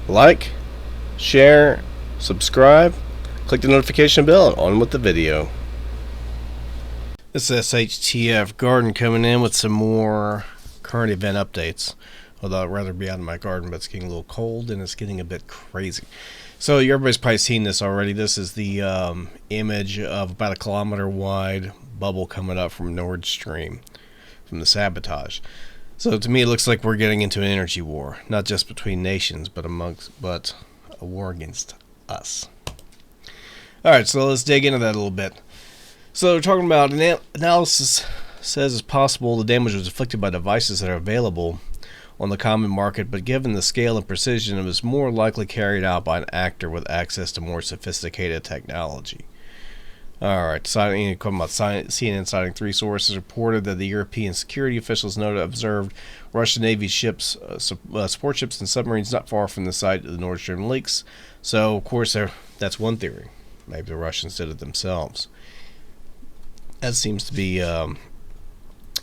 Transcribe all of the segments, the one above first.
Like, share, subscribe, click the notification bell, and on with the video. This is SHTF Garden coming in with some more current event updates. Although I'd rather be out in my garden, but it's getting a little cold and it's getting a bit crazy. So everybody's probably seen this already. This is the image of about a kilometer wide bubble coming up from Nord Stream from the sabotage. So to me, it looks like we're getting into an energy war, not just between nations, but a war against us. All right, so let's dig into that a little bit. So we're talking about analysis says it's possible the damage was inflicted by devices that are available on the common market, but given the scale and precision, it was more likely carried out by an actor with access to more sophisticated technology. Alright, talking about CNN citing three sources reported that the European security officials observed Russian Navy ships, support ships and submarines not far from the site of the Nord Stream leaks. So, of course, that's one theory. Maybe the Russians did it themselves. That seems to be a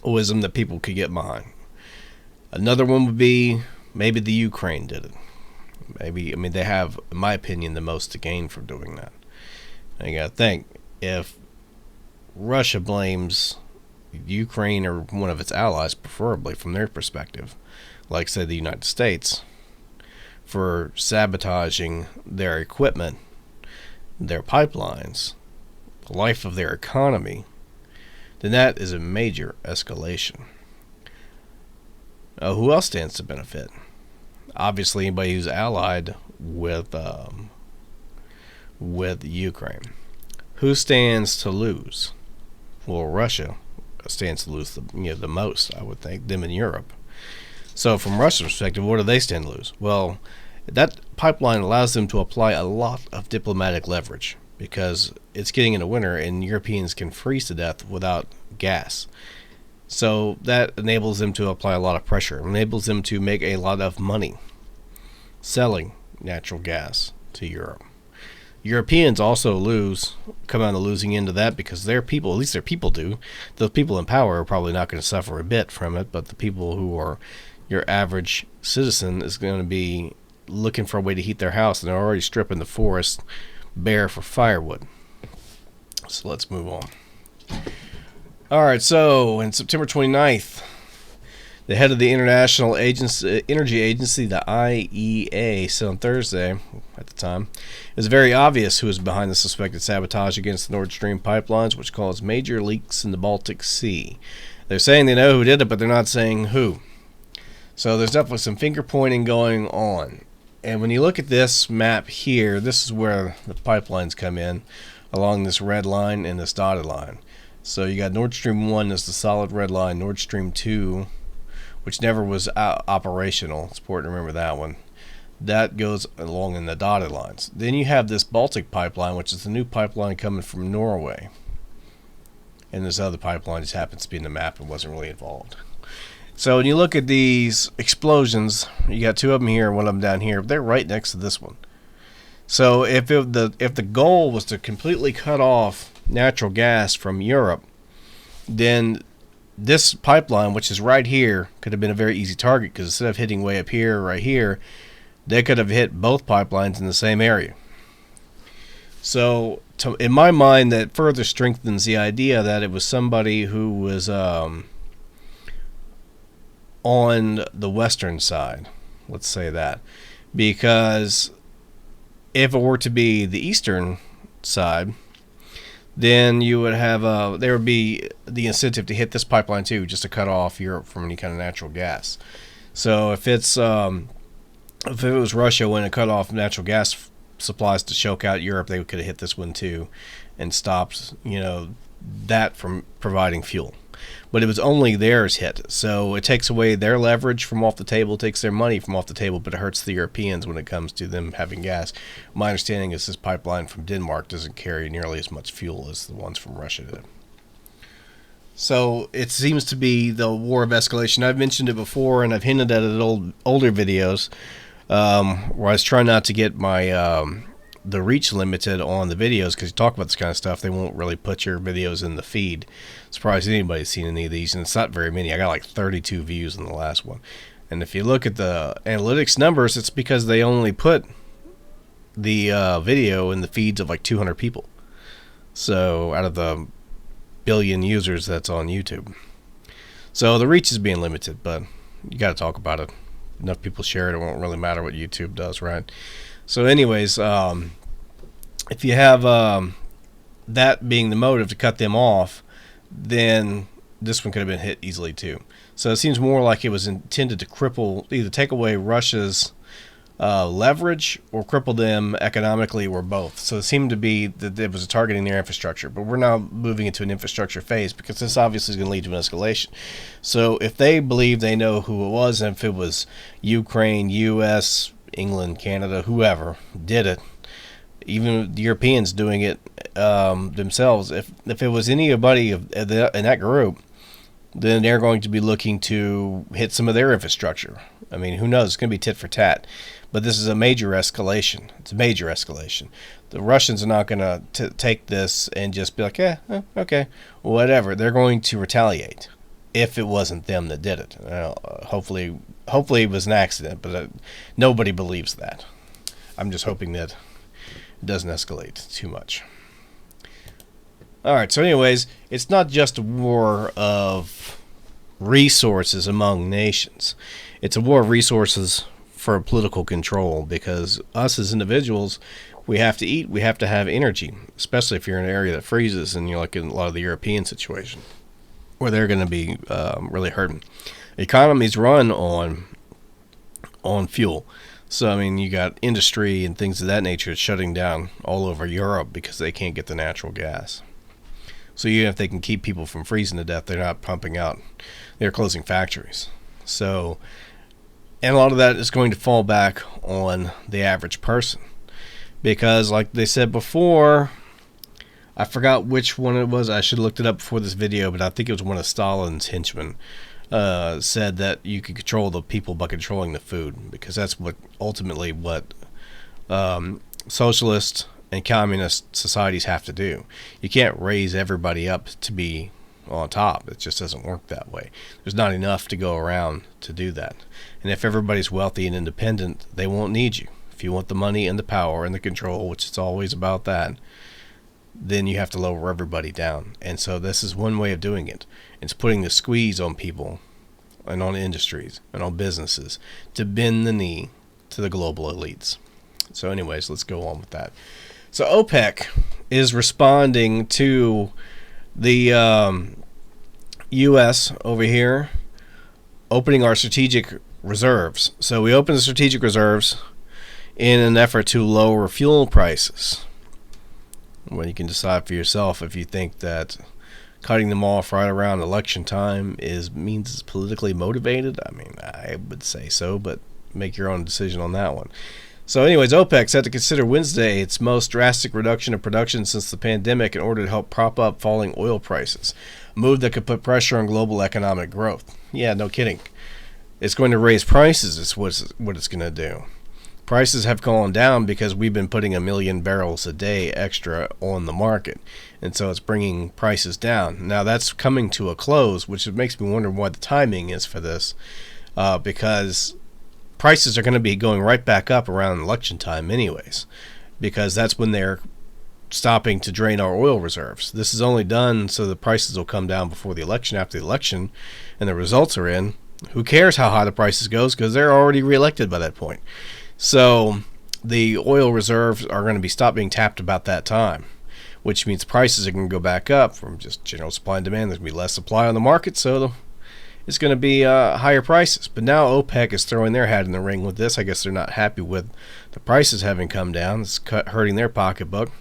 wisdom that people could get behind. Another one would be maybe the Ukraine did it. They have, in my opinion, the most to gain from doing that. And you gotta think, if Russia blames Ukraine or one of its allies, preferably from their perspective, like say the United States, for sabotaging their equipment, their pipelines, the life of their economy, then that is a major escalation. Who else stands to benefit? Obviously, anybody who's allied with Ukraine. Who stands to lose? Well, Russia stands to lose the most, I would think, them in Europe. So from Russia's perspective, what do they stand to lose? Well, that pipeline allows them to apply a lot of diplomatic leverage because it's getting into winter and Europeans can freeze to death without gas. So that enables them to apply a lot of pressure, enables them to make a lot of money selling natural gas to Europe. Europeans also come on the losing end of that because their people, at least their people do. The people in power are probably not going to suffer a bit from it, but the people who are your average citizen is going to be looking for a way to heat their house, and they're already stripping the forest bare for firewood. So let's move on. All right, so on September 29th, the head of the International Energy Agency, the IEA, said on Thursday, at the time, it was very obvious who was behind the suspected sabotage against the Nord Stream pipelines, which caused major leaks in the Baltic Sea. They're saying they know who did it, but they're not saying who. So there's definitely some finger pointing going on. And when you look at this map here, this is where the pipelines come in, along this red line and this dotted line. So you got Nord Stream 1 as the solid red line, Nord Stream 2, which never was operational. It's important to remember that one. That goes along in the dotted lines. Then you have this Baltic pipeline, which is the new pipeline coming from Norway. And this other pipeline just happens to be in the map and wasn't really involved. So when you look at these explosions, you got two of them here and one of them down here. They're right next to this one. So if the goal was to completely cut off natural gas from Europe, then this pipeline, which is right here, could have been a very easy target because instead of hitting way up here, right here, they could have hit both pipelines in the same area. So in my mind, that further strengthens the idea that it was somebody who was on the western side. Let's say that. Because if it were to be the eastern side, then you would have there would be the incentive to hit this pipeline too, just to cut off Europe from any kind of natural gas. So if it was Russia when it cut off natural gas supplies to choke out Europe, they could have hit this one too, and stopped that from providing fuel. But it was only theirs hit, so it takes away their leverage from off the table, takes their money from off the table, but it hurts the Europeans when it comes to them having gas. My understanding is this pipeline from Denmark doesn't carry nearly as much fuel as the ones from Russia did. So it seems to be the war of escalation. I've mentioned it before, and I've hinted at it in older videos, where I was trying not to get my the reach limited on the videos, because you talk about this kind of stuff, they won't really put your videos in the feed. Surprised anybody's seen any of these, and it's not very many. I got like 32 views in the last one. And if you look at the analytics numbers, it's because they only put the video in the feeds of like 200 people. So out of the billion users that's on YouTube. So the reach is being limited, but you got to talk about it. Enough people share it, it won't really matter what YouTube does, right? So anyways, if you have that being the motive to cut them off, then this one could have been hit easily too. So it seems more like it was intended to cripple, either take away Russia's leverage or cripple them economically, or both. So it seemed to be that it was targeting their infrastructure. But we're now moving into an infrastructure phase, because this obviously is going to lead to an escalation. So if they believe they know who it was, and if it was Ukraine, U.S., England, Canada, whoever did it, even the Europeans doing it themselves, if it was anybody in that group, then they're going to be looking to hit some of their infrastructure. I mean, who knows? It's going to be tit for tat. But this is a major escalation. It's a major escalation. The Russians are not going to take this and just be like, okay, whatever. They're going to retaliate if it wasn't them that did it. Hopefully it was an accident, but nobody believes that. I'm just hoping that it doesn't escalate too much. All right, so anyways, it's not just a war of resources among nations. It's a war of resources for political control, because us as individuals, we have to eat, we have to have energy, especially if you're in an area that freezes, and you're like in a lot of the European situation where they're going to be really hurting. Economies run on fuel. So, I mean, you got industry and things of that nature shutting down all over Europe because they can't get the natural gas. So even if they can keep people from freezing to death, they're not pumping out. They're closing factories. So, and a lot of that is going to fall back on the average person. Because like they said before, I forgot which one it was. I should have looked it up before this video, but I think it was one of Stalin's henchmen said that you could control the people by controlling the food. Because that's what ultimately what socialist and communist societies have to do. You can't raise everybody up to be on top. It just doesn't work that way. There's not enough to go around to do that. And if everybody's wealthy and independent, they won't need you. If you want the money and the power and the control, which it's always about that, then you have to lower everybody down. And so this is one way of doing it. It's putting the squeeze on people and on industries and on businesses to bend the knee to the global elites. So anyways, let's go on with that. So OPEC is responding to the U.S. over here opening our strategic reserves. So we opened the strategic reserves in an effort to lower fuel prices. Well, you can decide for yourself if you think that cutting them off right around election time means it's politically motivated. I mean, I would say so, but make your own decision on that one. So anyways, OPEC set to consider Wednesday its most drastic reduction of production since the pandemic in order to help prop up falling oil prices, a move that could put pressure on global economic growth. Yeah, no kidding. It's going to raise prices is what it's going to do. Prices have gone down because we've been putting 1 million barrels a day extra on the market, and so it's bringing prices down. Now that's coming to a close, which makes me wonder what the timing is for this, because prices are going to be going right back up around election time anyways, because that's when they're stopping to drain our oil reserves. This is only done so the prices will come down before the election. After the election and the results are in, who cares how high the prices goes, because they're already reelected by that point. So the oil reserves are going to be stopped being tapped about that time, which means prices are going to go back up from just general supply and demand. There's going to be less supply on the market, so it's going to be higher prices. But now OPEC is throwing their hat in the ring with this. I guess they're not happy with the prices having come down. It's hurting their pocketbook.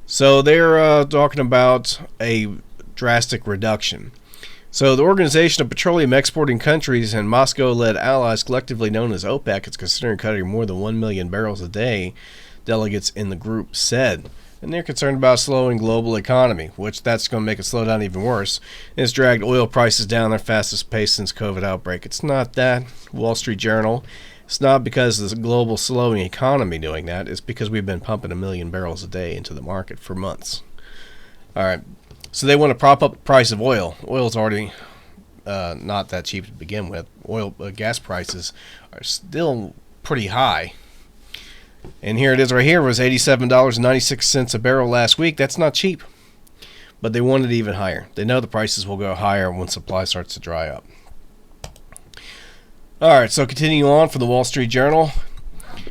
So they're talking about a drastic reduction. So the Organization of Petroleum Exporting Countries and Moscow-led allies, collectively known as OPEC, is considering cutting more than 1 million barrels a day, delegates in the group said. And they're concerned about slowing global economy, which that's going to make it slow down even worse. It's dragged oil prices down their fastest pace since COVID outbreak. It's not that, Wall Street Journal. It's not because of the global slowing economy doing that. It's because we've been pumping 1 million barrels a day into the market for months. All right. So they want to prop up the price of oil. Oil's already not that cheap to begin with. Gas prices are still pretty high. And here it is right here. It was $87.96 a barrel last week. That's not cheap. But they want it even higher. They know the prices will go higher when supply starts to dry up. All right, so continuing on from the Wall Street Journal.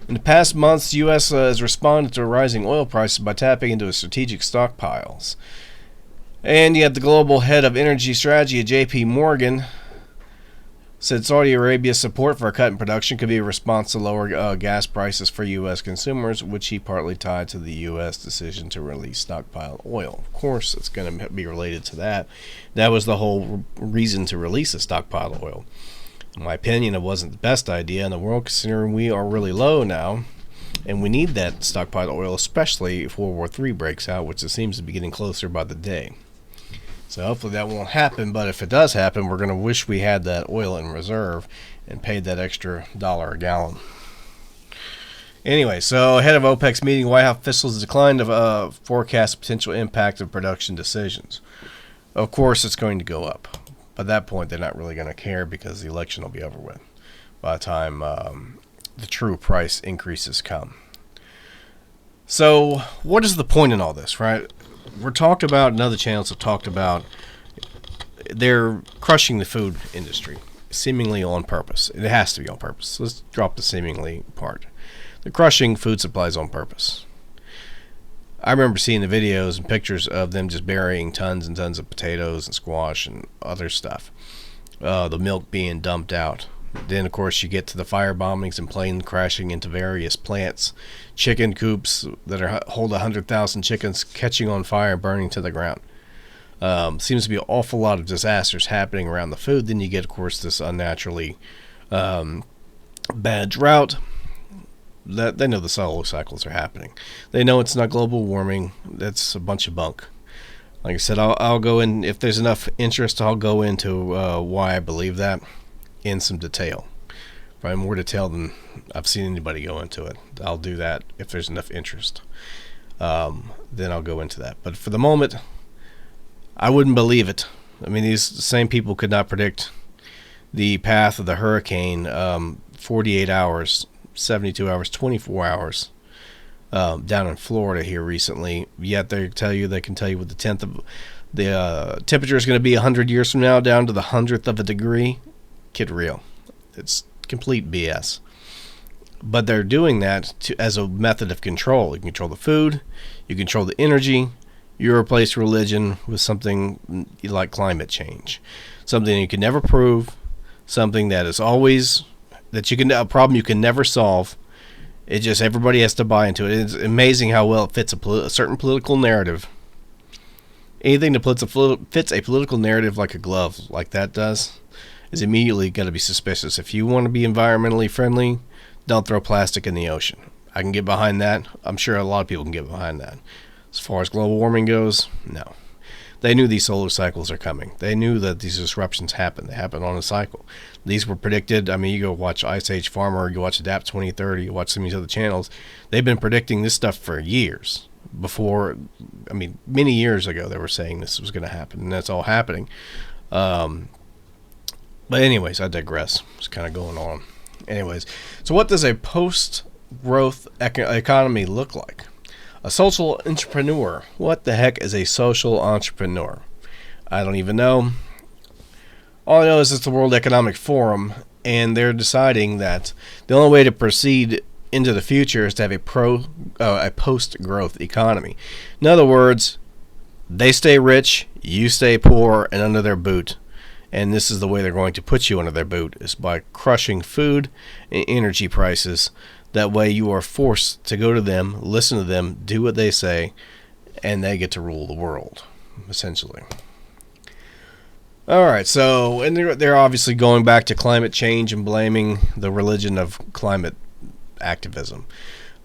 In the past months, the U.S. has responded to rising oil prices by tapping into its strategic stockpiles. And yet the global head of energy strategy at J.P. Morgan said Saudi Arabia's support for a cut in production could be a response to lower gas prices for U.S. consumers, which he partly tied to the U.S. decision to release stockpiled oil. Of course, it's going to be related to that. That was the whole reason to release the stockpiled oil. In my opinion, it wasn't the best idea in the world, considering we are really low now, and we need that stockpiled oil, especially if World War III breaks out, which it seems to be getting closer by the day. So hopefully that won't happen, but if it does happen, we're going to wish we had that oil in reserve and paid that extra $1 a gallon. Anyway, so ahead of OPEC's meeting, White House officials declined to forecast potential impact of production decisions. Of course, it's going to go up. By that point, they're not really going to care because the election will be over with by the time the true price increases come. So what is the point in all this, right? We're talked about, and other channels have talked about, they're crushing the food industry, seemingly on purpose. It has to be on purpose. Let's drop the seemingly part. They're crushing food supplies on purpose. I remember seeing the videos and pictures of them just burying tons and tons of potatoes and squash and other stuff. The milk being dumped out. Then, of course, you get to the fire bombings and planes crashing into various plants. Chicken coops that hold 100,000 chickens catching on fire and burning to the ground. Seems to be an awful lot of disasters happening around the food. Then you get, of course, this unnaturally bad drought. They know the solar cycles are happening. They know it's not global warming. That's a bunch of bunk. Like I said, I'll go in, if there's enough interest, I'll go into why I believe that in some detail. Probably more detail than I've seen anybody go into it. I'll do that if there's enough interest. Then I'll go into that. But for the moment, I wouldn't believe it. I mean, these same people could not predict the path of the hurricane 48 hours, 72 hours, 24 hours down in Florida here recently. Yet they can tell you what the temperature is going to be 100 years from now, down to the 100th of a degree. Kid real. It's complete BS. But they're doing that as a method of control. You can control the food, you control the energy, you replace religion with something like climate change. Something you can never prove, something that is always, a problem you can never solve. It just, everybody has to buy into it. It's amazing how well it fits a certain political narrative. Anything that fits a political narrative like a glove, like that does, is immediately going to be suspicious. If you want to be environmentally friendly, don't throw plastic in the ocean. I can get behind that. I'm sure a lot of people can get behind that. As far as global warming goes, no. They knew these solar cycles are coming. They knew that these disruptions happen. They happen on a cycle. These were predicted. I mean, you go watch Ice Age Farmer, you watch Adapt 2030, you watch some of these other channels. They've been predicting this stuff for years. Before, I mean, many years ago, they were saying this was going to happen, and that's all happening. But anyways, I digress. It's kind of going on. Anyways, so what does a post-growth economy look like? A social entrepreneur. What the heck is a social entrepreneur? I don't even know. All I know is it's the World Economic Forum, and they're deciding that the only way to proceed into the future is to have a post-growth economy. In other words, they stay rich, you stay poor and under their boot. And this is the way they're going to put you under their boot, is by crushing food and energy prices. That way you are forced to go to them, listen to them, do what they say, and they get to rule the world, essentially. All right, so, and they're obviously going back to climate change and blaming the religion of climate activism.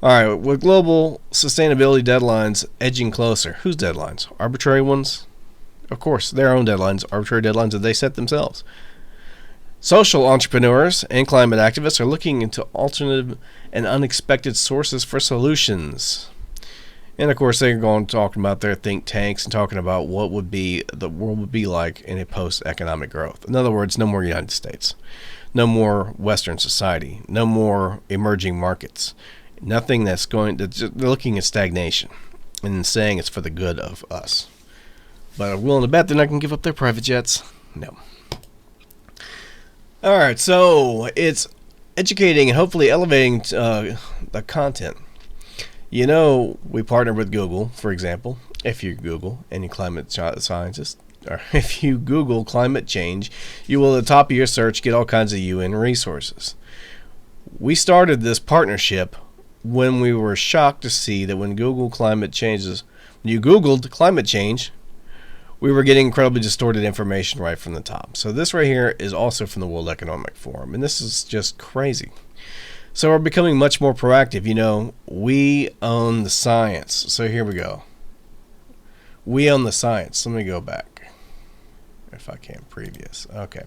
All right, with global sustainability deadlines edging closer, whose deadlines? Arbitrary ones? Of course, their own deadlines, arbitrary deadlines that they set themselves. Social entrepreneurs and climate activists are looking into alternative and unexpected sources for solutions. And of course, they're going talking about their think tanks and talking about what would be the world would be like in a post-economic growth. In other words, no more United States, no more Western society, no more emerging markets, nothing that's going to. They're looking at stagnation and saying it's for the good of us. But I'm willing to bet they're not going to give up their private jets. No. All right, so it's educating and hopefully elevating the content. You know, we partner with Google, for example. If you Google any climate scientist, or if you Google climate change, you will at the top of your search get all kinds of UN resources. We started this partnership when we were shocked to see that when Google climate changes, when you Googled climate change, we were getting incredibly distorted information right from the top. So this right here is also from the World Economic Forum, and this is just crazy. So we're becoming much more proactive. You know, we own the science. So here we go. We own the science. Let me go back. If I can, previous. Okay.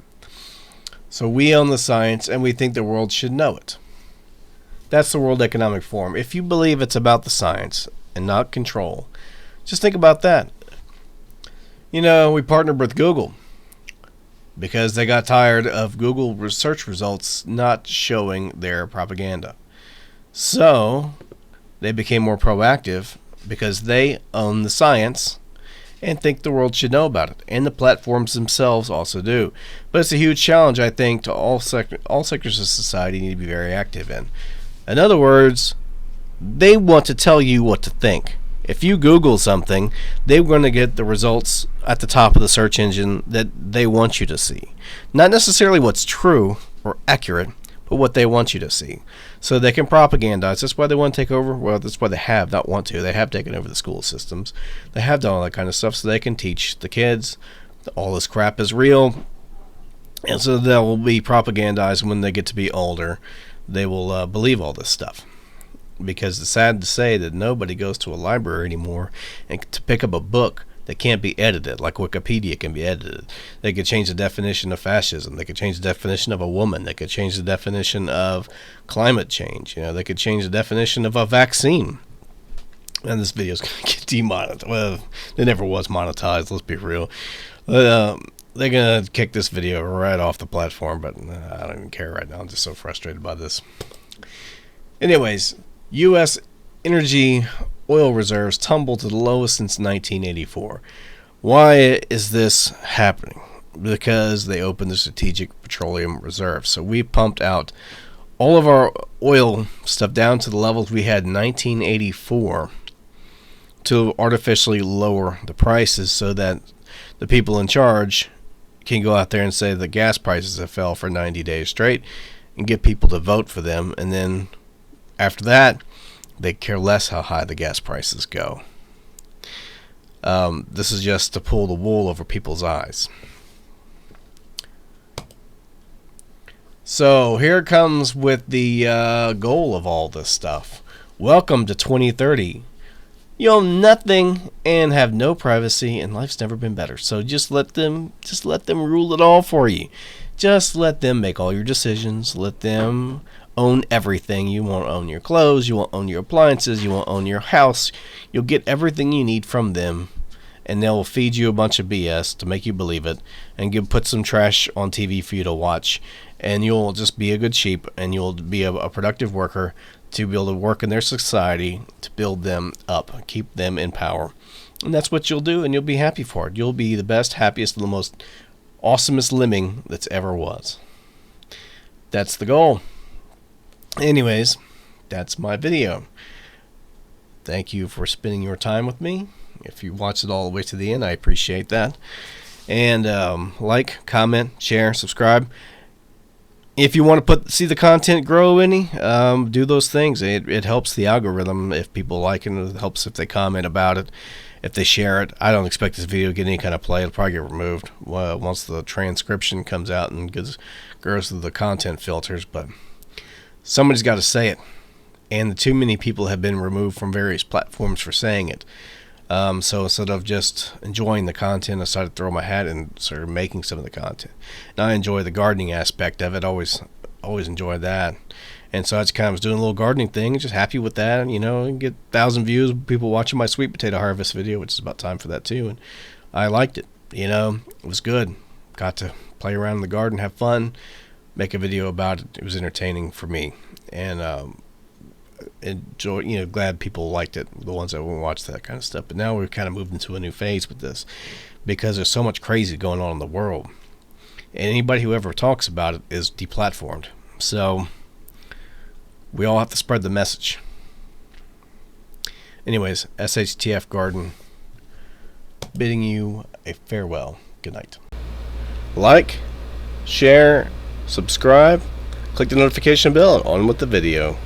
So we own the science, and we think the world should know it. That's the World Economic Forum. If you believe it's about the science and not control, just think about that. You know, we partnered with Google because they got tired of Google research results not showing their propaganda. So they became more proactive because they own the science and think the world should know about it. And the platforms themselves also do. But it's a huge challenge, I think, to all sectors of society need to be very active in. In other words, they want to tell you what to think. If you Google something, they're going to get the results at the top of the search engine that they want you to see. Not necessarily what's true or accurate, but what they want you to see. So they can propagandize. That's why they want to take over. Well, that's why they have, not want to. They have taken over the school systems. They have done all that kind of stuff so they can teach the kids all this crap is real. And so they'll be propagandized when they get to be older. They will believe all this stuff. Because it's sad to say that nobody goes to a library anymore and to pick up a book that can't be edited, like Wikipedia can be edited. They could change the definition of fascism. They could change the definition of a woman. They could change the definition of climate change. You know, they could change the definition of a vaccine. And this video is going to get demonetized. Well, it never was monetized, let's be real. They're going to kick this video right off the platform, but I don't even care right now. I'm just so frustrated by this. Anyways, U.S. energy oil reserves tumbled to the lowest since 1984. Why is this happening? Because they opened the Strategic Petroleum Reserve. So we pumped out all of our oil stuff down to the levels we had in 1984 to artificially lower the prices so that the people in charge can go out there and say the gas prices have fell for 90 days straight and get people to vote for them. And then after that, they care less how high the gas prices go. This is just to pull the wool over people's eyes. So here it comes with the goal of all this stuff. Welcome to 2030. You own nothing and have no privacy, and life's never been better. So just let them rule it all for you. Just let them make all your decisions. Let them own everything. You won't own your clothes. You won't own your appliances. You won't own your house. You'll get everything you need from them, and they'll feed you a bunch of BS to make you believe it, and put some trash on TV for you to watch, and you'll just be a good sheep, and you'll be a productive worker to be able to work in their society to build them up, keep them in power. And that's what you'll do, and you'll be happy for it. You'll be the best, happiest, and the most awesomest lemming that's ever was. That's the goal. Anyways, that's my video. Thank you for spending your time with me. If you watched it all the way to the end, I appreciate that. And like, comment, share, subscribe. If you want to see the content grow any, do those things. It helps the algorithm if people like it. It helps if they comment about it, if they share it. I don't expect this video to get any kind of play. It'll probably get removed once the transcription comes out and goes through the content filters. But somebody's got to say it. And too many people have been removed from various platforms for saying it. So instead of just enjoying the content, I decided to throw my hat and started making some of the content. And I enjoy the gardening aspect of it. Always enjoy that. And so I just kind of was doing a little gardening thing, just happy with that. You know, and get 1,000 views, people watching my sweet potato harvest video, which is about time for that too. And I liked it. You know, it was good. Got to play around in the garden, have fun, make a video about it. It was entertaining for me, and enjoy. You know, glad people liked it, the ones that watched that kind of stuff. But now we've kind of moved into a new phase with this, because there's so much crazy going on in the world, and anybody who ever talks about it is deplatformed. So we all have to spread the message. Anyways, SHTF Garden bidding you a farewell. Good night. Like, share, subscribe, click the notification bell, and on with the video.